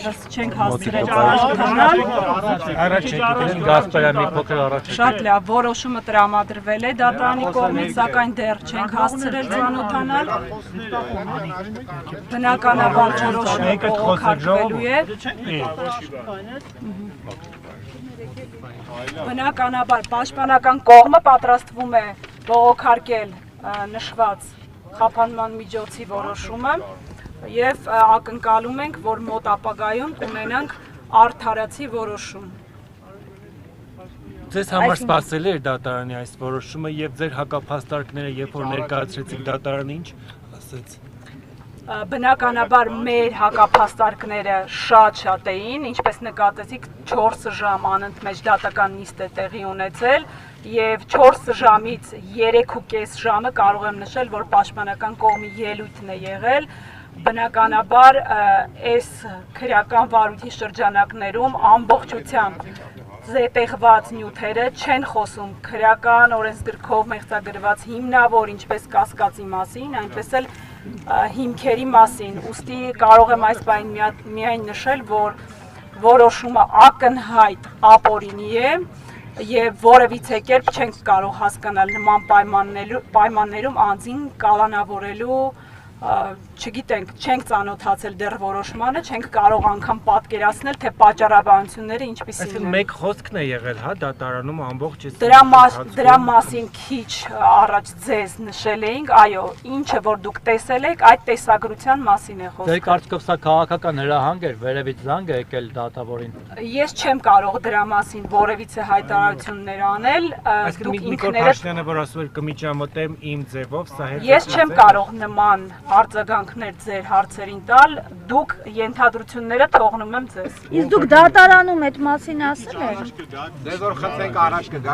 Չենք հասցրել առաջանալ։ Շատ լավ, որոշումը տրամադրվել է դատարանի կողմից, սակայն դեռ չենք հասցրել ծանոթանալ։ Բնականաբար որոշումը բողոքարկվելու է։ Բնականաբար պաշտպանական կողմը պատրաստվում է բողոքարկել նշված խափանման միջոցի որոշումը և ակնկալում ենք, որ մոտ ապագայում կունենանք արդարացի որոշում։ Ձեզ համար սպասելի էր դատարանի այս որոշումը և ձեր հակափաստարկները, երբ որ ներկայացրեցիք դատարանը, ինչ ասեց։ Բնականաբար մեր հակափաստարկները շատ էին, ինչպես նկատեցիք 4 ժամ անընդմեջ դատական նիստ է տեղի ունեցել և 4 ժամից 3.5 ժամը կարող եմ նշել, որ պաշտպանական կողմի ելույթն է եղել։ Բնականաբար այս քրեական վարույթի շրջանակներում ամբողջությամբ զետեղված նյութերը չեն խոսում քրեական օրենսգրքով մեղծագրված հիմնավոր ինչպես կասկածի մասին, այնպես էլ հիմքերի մասին, ուստի կարող եմ այս բանին միայն նշել, որ որոշումը ակնհայտ ապօրինի է և որևիցե կերպ չենք կարող հասկանալ նման պայմաններում անձին կալանավորելու, չգիտենք, չենք ծանոթացել դեռ որոշմանը, չենք կարող անգամ պատկերացնել, թե պատճառաբանությունները ինչպիսին են։ Մեկ խոսքն է եղել, հա, դատարանում ամբողջ Դրա մասին քիչ առաջ ձեզ նշել էինք, այո, ինչը որ դուք տեսել եք, այդ տեսագրության մասին է խոսքը։ Ձեր կարծիքով սա քաղաքական հրահանգ էր, վերևից զանգ է եկել դատավորին։ Ես չեմ կարող դրա մասին որևիցե հայտարարություններ անել, դուք ինքներդ որ ասում էր կմիջամտեմ իմ ձևով, սա հետ ես չեմ կարող նման արձագանքներ ձեր հարցերին տալ, դուք ենթադրությունները թողնում եմ ձեզ։ Իսկ դուք դատարանում այդ մասին ասել եք։ Ձեզ որ խնդրենք առաջ կգաք